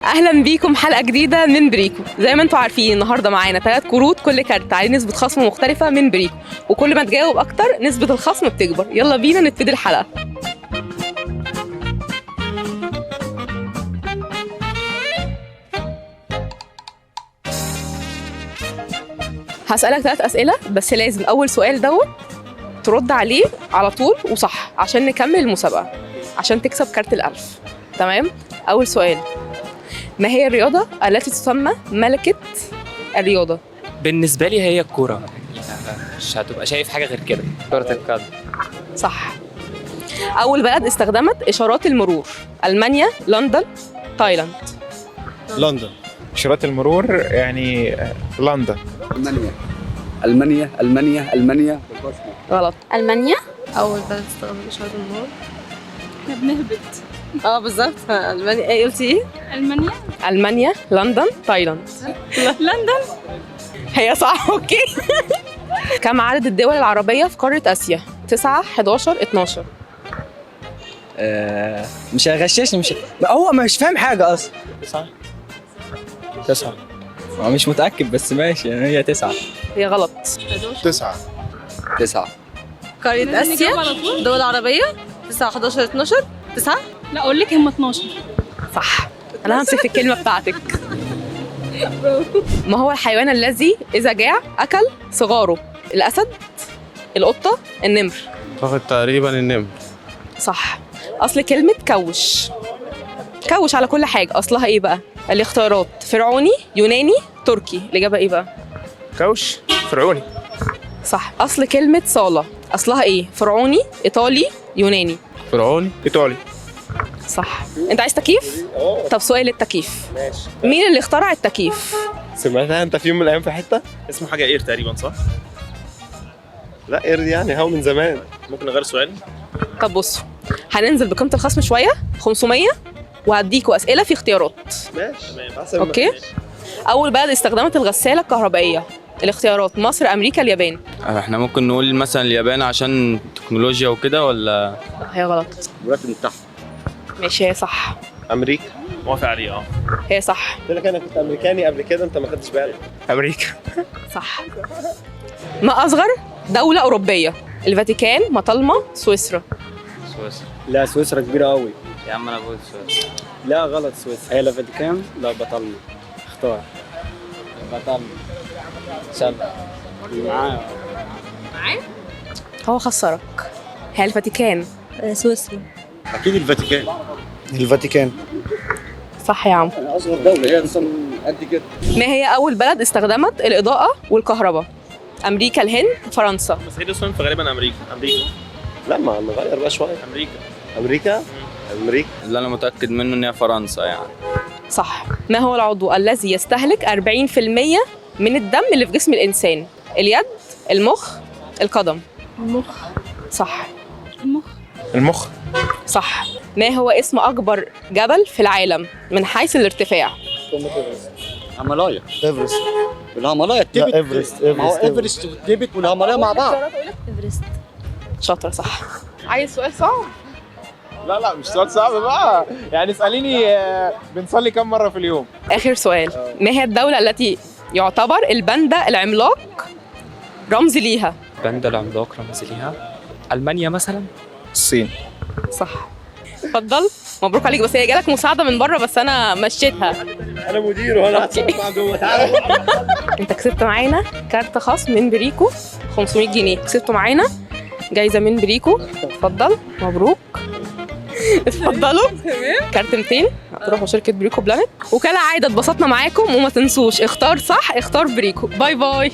اهلا بيكم حلقه جديده من بريكو. زي ما انتم عارفين النهارده معانا 3 كروت، كل كارت عليه نسبه خصم مختلفه من بريكو، وكل ما تجاوب اكتر نسبه الخصم بتكبر. يلا بينا نبتدي الحلقه. هسألك 3 أسئلة، بس لازم أول سؤال ترد عليه على طول وصح عشان نكمل المسابقة، عشان تكسب كارت الألف. تمام؟ أول سؤال: ما هي الرياضة التي تسمى ملكة الرياضة؟ بالنسبة لي هي الكورة، مش هتبقى شايف حاجة غير كده. كرة القدم. صح. أول بلد استخدمت إشارات المرور: ألمانيا، لندن، تايلاند. لندن. إشارات المرور يعني لندن. ألمانيا. غلط. ألمانيا. أول بلد استخدمت إشارات المرور. احنا بنهبط. بالظبط. ألمانيا. إيه قلتي إيه؟ ألمانيا، لندن، تايلاند. لندن. هي صح. أوكي. كم عدد الدول العربية في قارة آسيا؟ 9، 11، 12. مش هيغششني، هو مش فاهم حاجة أصلا. 9. هو مش متأكد بس ماشي، يعني هي 9. هي غلط. 9. قارة آسيا، دول عربية. 9، 11، 12. 9. لا أقول لك هم 12. صح. أنا همسك في الكلمة بتاعتك. ما هو الحيوان الذي إذا جاع أكل صغاره؟ الأسد، القطة، النمر. أعتقد تقريبا النمر. صح. أصل كلمة كوش على كل حاجة أصلها إيه بقى؟ الاختيارات: فرعوني، يوناني، تركي. الإجابة إيه بقى؟ كوش فرعوني. صح. أصل كلمة صالة أصلها إيه؟ فرعوني، إيطالي، يوناني. فرعوني إيطالي. صح. أنت عايز تكييف؟ طب سؤال التكييف. ماشي. مين اللي اخترع التكييف؟ سمعتها أنت في يوم من الأيام في حتة؟ اسمه حاجة اير تقريبا، صح؟ لا إير يعني هو من زمان. ممكن نغير سؤال؟ طب بصوا، هننزل بقيمة الخصم شوية 500، وهديكوا أسئلة في اختيارات. ماشي. تمام. أوكي؟ أول بلد استخدمت الغسالة الكهربائية. الاختيارات: مصر، أمريكا، اليابان. احنا ممكن نقول مثلا اليابان عشان تكنولوجيا وكده، ولا هي غلط. الولايات المتحدة. ماشي، هي صح. أمريكا. موافق عليه. هي صح. قلت لك أنا كنت أمريكاني قبل كده، أنت ما خدتش بالك. أمريكا. صح. ما أصغر دولة أوروبية؟ الفاتيكان، مطالمة، سويسرا. سويسرا. لا سويسرا كبيرة قوي. يا عم انا بقول سويسرا. لا غلط، سويسرا. هي لا فاتيكان لا بطلنا. اختار. بطلنا. سلام. معايا. هو خسرك. هي الفاتيكان. سويسرا. أكيد الفاتيكان. صح يا عم. أصغر دولة هي أصلا قد كده. ما هي أول بلد استخدمت الإضاءة والكهرباء؟ أمريكا، الهند، فرنسا. بس هي دي السؤال، فغالبا أمريكا. لا ما نغير بقى شوية. أمريكا. اللي انا متاكد منه ان هي فرنسا يعني. صح. ما هو العضو الذي يستهلك 40% من الدم اللي في جسم الإنسان؟ اليد، المخ، القدم. المخ. صح. المخ. صح. ما هو اسم أكبر جبل في العالم من حيث الارتفاع؟ هيمالايا. إيفرست. والهيمالايا لا التبت. إيفرست. ما هو إيفرست والتبت والهيمالايا مع بعض. إيفرست. شاطرة. صح. عايز سؤال صعب؟ لا مش سؤال صعب بقى، يعني اسأليني بنصلي كم مرة في اليوم؟ آخر سؤال: ما هي الدولة التي يعتبر الباندا العملاق رمز ليها؟ باندا العملاق رمز ليها. ألمانيا مثلا. الصين. صح. اتفضل. مبروك عليك، بس هي جالك مساعدة من بره بس أنا مشيتها. أنا مدير وأنا هتصرف جوه، تعالى. أنت كسبت معانا كارت خاص من بريكو 500 جنيه، كسبتوا معانا جايزة من بريكو. اتفضل. مبروك. اتفضلوا. كارت 200 هتروحوا شركة بريكو بلانت، وكالعادة اتبسطنا معاكم، وما تنسوش اختار صح، اختار بريكو. باي باي.